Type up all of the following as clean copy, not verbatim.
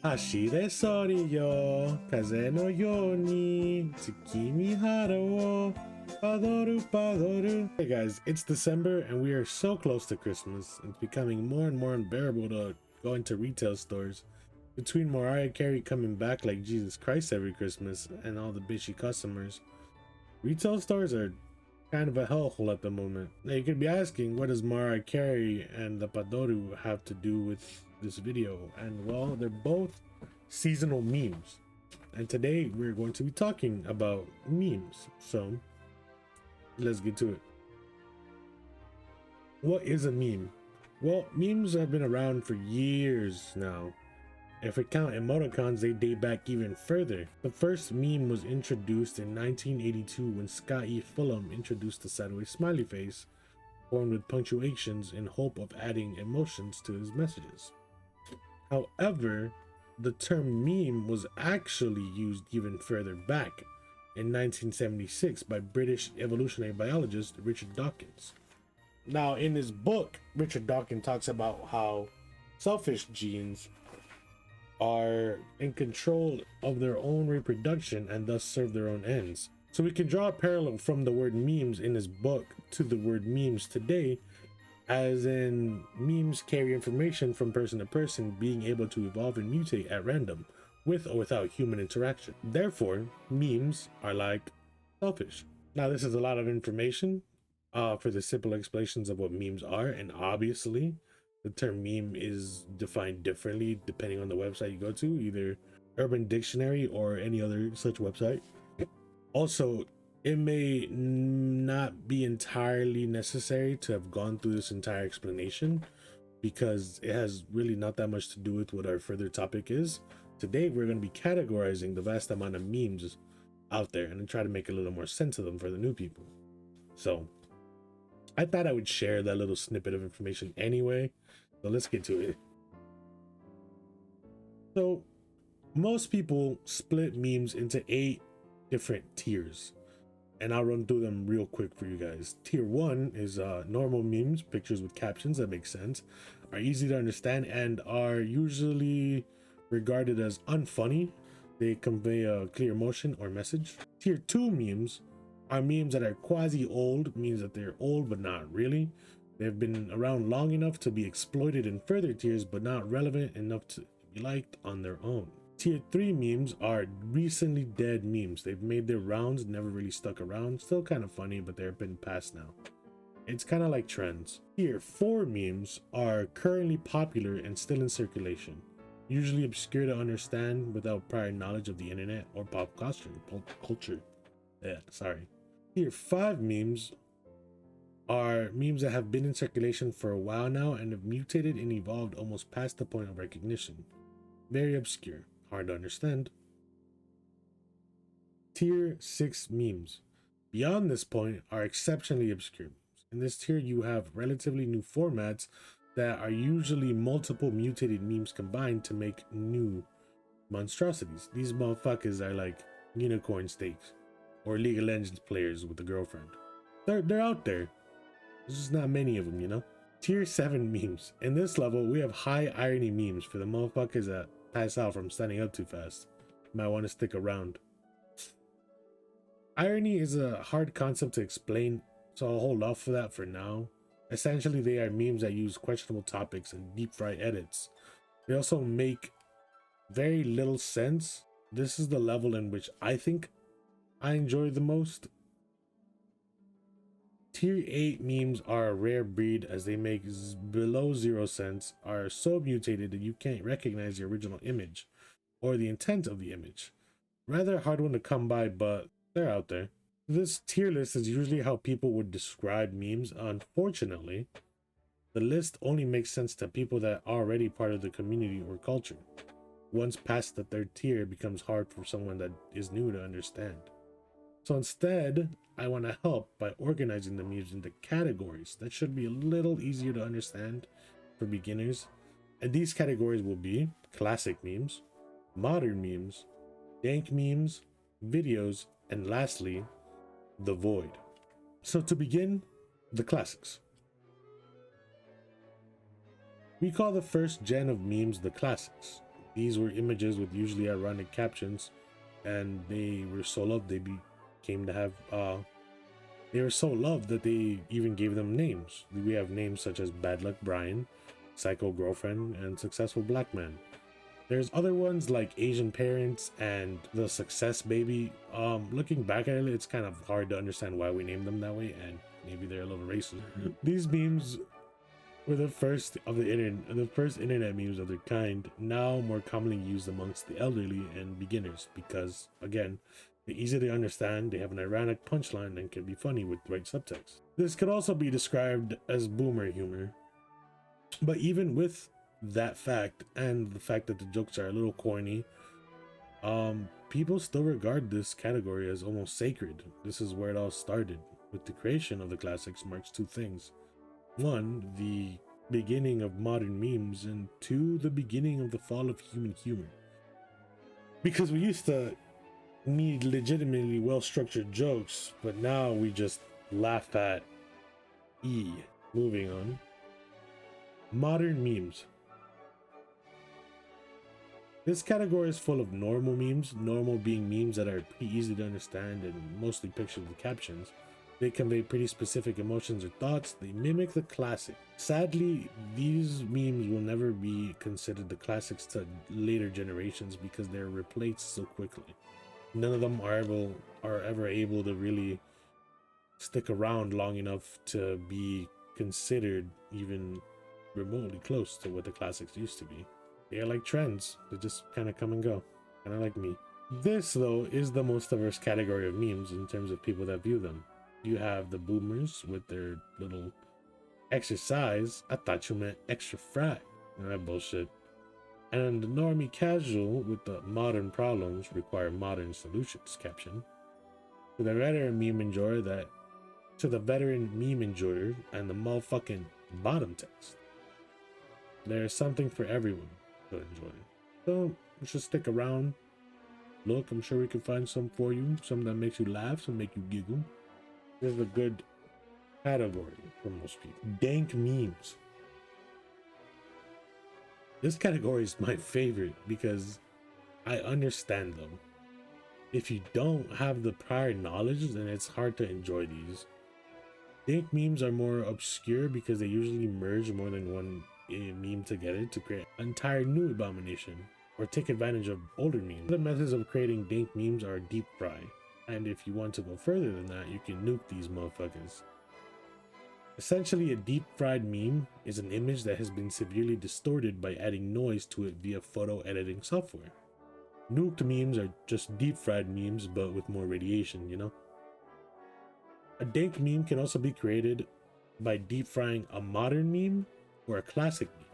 足でそりよ風のように月見原をパドルパドル. Hey guys, it's December and we are so close to Christmas. It's becoming more and more unbearable to go into retail stores. Between Mariah Carey coming back like Jesus Christ every Christmas and all the bitchy customers, retail stores are kind of a hellhole at the moment. Now you could be asking, what does Mariah Carey and the Padoru have to do with this video? And well, they're both seasonal memes. And today we're going to be talking about memes. So let's get to it. What is a meme? Well, memes have been around for years now. If we count emoticons, they date back even further. The first meme was introduced in 1982 when Scott E. Fulham introduced the sideways smiley face, formed with punctuations in hope of adding emotions to his messages. However, the term meme was actually used even further back in 1976 by British evolutionary biologist Richard Dawkins. Now, in his book, Richard Dawkins talks about how selfish genes are in control of their own reproduction and thus serve their own ends. So we can draw a parallel from the word memes in his book to the word memes today, as in memes carry information from person to person, being able to evolve and mutate at random with or without human interaction. Therefore, memes are like selfish. Now, this is a lot of information for the simple explanations of what memes are, and obviously the term meme is defined differently depending on the website you go to, either Urban Dictionary or any other such website. Also, it may not be entirely necessary to have gone through this entire explanation because it has really not that much to do with what our further topic is. Today, we're going to be categorizing the vast amount of memes out there and try to make a little more sense of them for the new people. So I thought I would share that little snippet of information anyway. So let's get to it. So most people split memes into 8 different tiers, and I'll run through them real quick for you guys. Tier 1 is normal memes, pictures with captions that make sense, are easy to understand, and are usually regarded as unfunny. They convey a clear emotion or message. Tier 2 memes are memes that are quasi old, means that they're old but not really. They've been around long enough to be exploited in further tiers, but not relevant enough to be liked on their own. Tier 3 memes are recently dead memes. They've made their rounds, never really stuck around. Still kind of funny, but they've been passed now. It's kind of like trends. Tier 4 memes are currently popular and still in circulation. Usually obscure to understand without prior knowledge of the internet or pop culture. Tier 5 memes are memes that have been in circulation for a while now and have mutated and evolved almost past the point of recognition. Very obscure, hard to understand. Tier 6 memes. Beyond this point are exceptionally obscure. In this tier, you have relatively new formats that are usually multiple mutated memes combined to make new monstrosities. These motherfuckers are like unicorn steaks or League of Legends players with a girlfriend. They're out there. There's just not many of them, you know? Tier 7 memes. In this level, we have high irony memes for the motherfuckers that pass out from standing up too fast. You might want to stick around. Irony is a hard concept to explain, so I'll hold off for that for now. Essentially, they are memes that use questionable topics and deep fried edits. They also make very little sense. This is the level in which I think I enjoy the most. Tier 8 memes are a rare breed as they make below 0 sense, are so mutated that you can't recognize the original image or the intent of the image. Rather hard one to come by, but they're out there. This tier list is usually how people would describe memes. Unfortunately, the list only makes sense to people that are already part of the community or culture. Once past the 3rd tier, it becomes hard for someone that is new to understand. So instead, I want to help by organizing the memes into categories that should be a little easier to understand for beginners. And these categories will be classic memes, modern memes, dank memes, videos, and lastly, the void. So to begin, the classics. We call the first gen of memes the classics. These were images with usually ironic captions, and they were so loved they were so loved that they even gave them names. We have names such as Bad Luck Brian, Psycho Girlfriend, and Successful Black Man. There's other ones like Asian Parents and The Success Baby. Looking back at it, it's kind of hard to understand why we named them that way, and maybe they're a little racist. These memes were the first internet memes of their kind, now more commonly used amongst the elderly and beginners because, again, they're easy to understand, they have an ironic punchline, and can be funny with the right subtext. This could also be described as boomer humor. But even with that fact, and the fact that the jokes are a little corny, people still regard this category as almost sacred. This is where it all started. With the creation of the classics marks two things. One, the beginning of modern memes, and two, the beginning of the fall of human humor. Because we used to need legitimately well-structured jokes, but now we just laugh at Moving on. Modern memes. This category is full of normal memes, normal being memes that are pretty easy to understand and mostly pictured with captions. They convey pretty specific emotions or thoughts. They mimic the classic. Sadly, these memes will never be considered the classics to later generations because they're replaced so quickly. None of them are ever able to really stick around long enough to be considered even remotely close to what the classics used to be. They are like trends. They just kind of come and go. Kind of like me. This, though, is the most diverse category of memes in terms of people that view them. You have the boomers with their little exercise. I thought you meant extra fry. That bullshit. And the normie casual with the modern problems require modern solutions caption. To the veteran meme enjoyer and the motherfucking bottom text. There is something for everyone to enjoy. So just stick around. Look, I'm sure we can find some for you. Some that makes you laugh, some make you giggle. This is a good category for most people. Dank memes. This category is my favorite because I understand them. If you don't have the prior knowledge, then it's hard to enjoy these. Dank memes are more obscure because they usually merge more than one meme together to create an entire new abomination or take advantage of older memes. Other methods of creating dank memes are deep fry, and if you want to go further than that, you can nuke these motherfuckers. Essentially, a deep fried meme is an image that has been severely distorted by adding noise to it via photo editing software. Nuked memes are just deep fried memes but with more radiation, you know? A dank meme can also be created by deep frying a modern meme or a classic meme.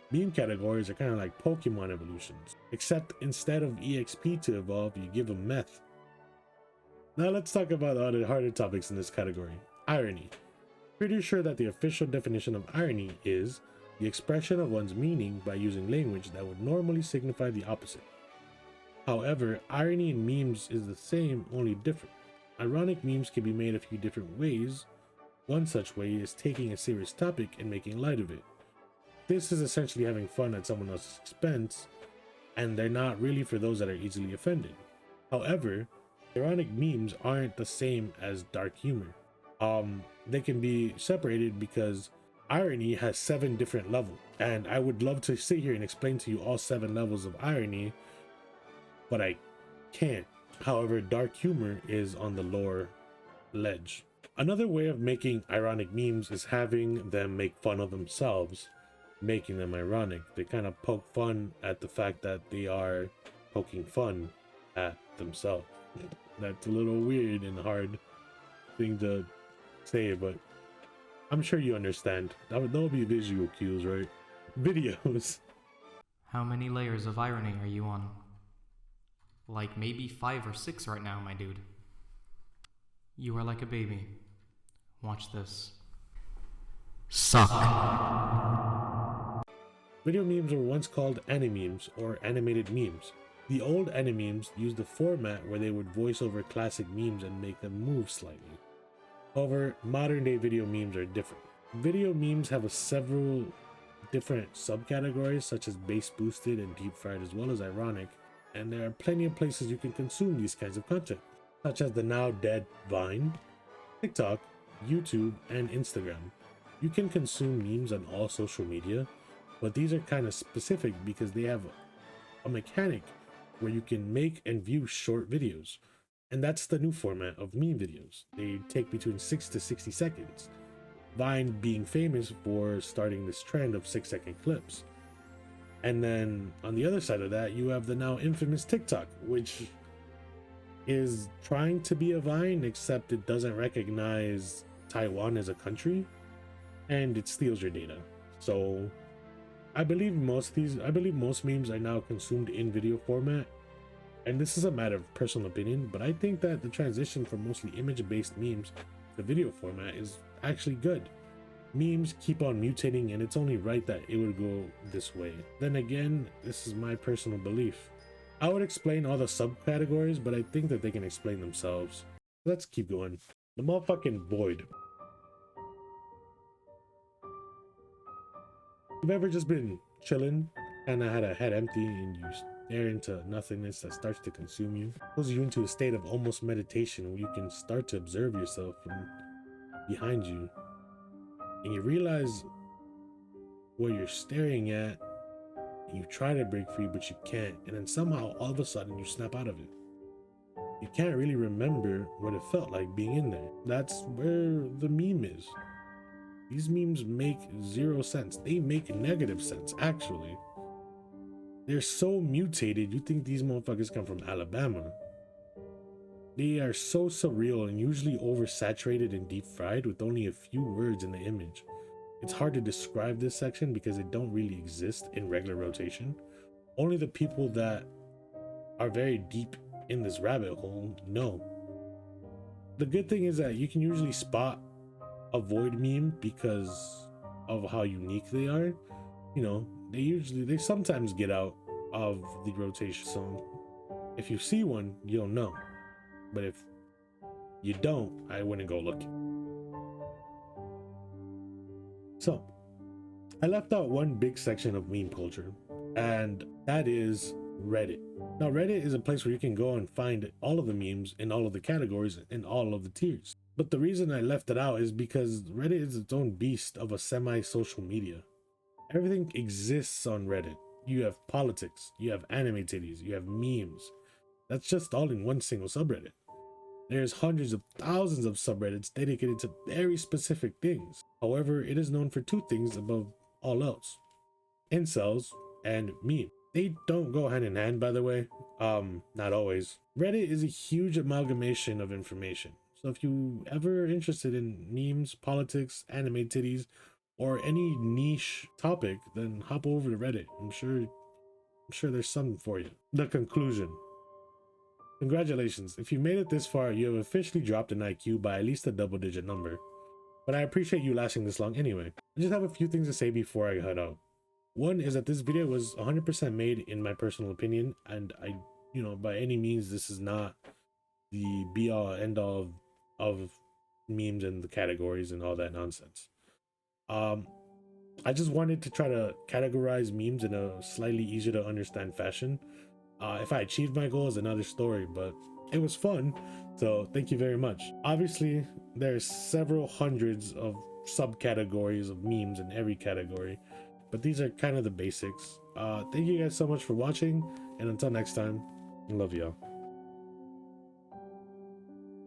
Meme categories are kind of like Pokemon evolutions, except instead of EXP to evolve, you give them meth. Now let's talk about other harder topics in this category. Irony. Pretty sure that the official definition of irony is the expression of one's meaning by using language that would normally signify the opposite. However, irony in memes is the same, only different. Ironic memes can be made a few different ways. One such way is taking a serious topic and making light of it. This is essentially having fun at someone else's expense, and they're not really for those that are easily offended. However, ironic memes aren't the same as dark humor. They can be separated because irony has 7 different levels, and I would love to sit here and explain to you all 7 levels of irony, but I can't. However, dark humor is on the lower ledge. Another way of making ironic memes is having them make fun of themselves, making them ironic. They kind of poke fun at the fact that they are poking fun at themselves. That's a little weird and hard thing to say, but I'm sure you understand. There'll be visual cues, right? Videos. How many layers of irony are you on? Like maybe 5 or 6 right now, my dude. You are like a baby. Watch this. Suck. Video memes were once called animemes or animated memes. The old animemes used a format where they would voice over classic memes and make them move slightly. However, modern day video memes are different. Video memes have several different subcategories such as base boosted and deep fried as well as ironic, and there are plenty of places you can consume these kinds of content, such as the now dead Vine, TikTok, YouTube, and Instagram. You can consume memes on all social media, but these are kind of specific because they have a mechanic where you can make and view short videos. And that's the new format of meme videos. They take between 6 to 60 seconds. Vine being famous for starting this trend of 6-second clips. And then on the other side of that, you have the now infamous TikTok, which is trying to be a Vine, except it doesn't recognize Taiwan as a country and it steals your data. So I believe most memes are now consumed in video format. And this is a matter of personal opinion, but I think that the transition from mostly image-based memes to video format is actually good. Memes keep on mutating, and it's only right that it would go this way. Then again, this is my personal belief. I would explain all the subcategories, but I think that they can explain themselves. Let's keep going. The motherfucking void. You've ever just been chilling and had a head empty and you stare into nothingness that starts to consume you? Pulls you into a state of almost meditation where you can start to observe yourself from behind you. And you realize what you're staring at, and you try to break free, but you can't. And then somehow, all of a sudden, you snap out of it. You can't really remember what it felt like being in there. That's where the meme is. These memes make zero sense. They make negative sense, actually. They're so mutated, you think these motherfuckers come from Alabama. They are so surreal and usually oversaturated and deep fried with only a few words in the image. It's hard to describe this section because they don't really exist in regular rotation. Only the people that are very deep in this rabbit hole know. The good thing is that you can usually spot a void meme because of how unique they are. You know, they sometimes get out of the rotation. So if you see one, you'll know. But if you don't, I wouldn't go looking. So I left out one big section of meme culture, and that is Reddit. Now, Reddit is a place where you can go and find all of the memes in all of the categories and all of the tiers. But the reason I left it out is because Reddit is its own beast of a semi-social media. Everything exists on Reddit. You have politics, you have anime titties, you have memes. That's just all in one single subreddit. There's hundreds of thousands of subreddits dedicated to very specific things. However, it is known for two things above all else: incels and meme. They don't go hand in hand, by the way. Not always. Reddit is a huge amalgamation of information. So if you ever interested in memes, politics, anime titties, or any niche topic, then hop over to Reddit. I'm sure there's something for you. The conclusion. Congratulations, if you made it this far, you have officially dropped an IQ by at least a double-digit number. But I appreciate you lasting this long anyway. I just have a few things to say before I head out. One is that this video was 100% made in my personal opinion, and I, by any means, this is not the be-all end-all of memes and the categories and all that nonsense. I just wanted to try to categorize memes in a slightly easier to understand fashion. If I achieved my goal is another story, but it was fun, so thank you very much. Obviously, there's several hundreds of subcategories of memes in every category, but these are kind of the basics. Thank you guys so much for watching, and until next time, I love y'all.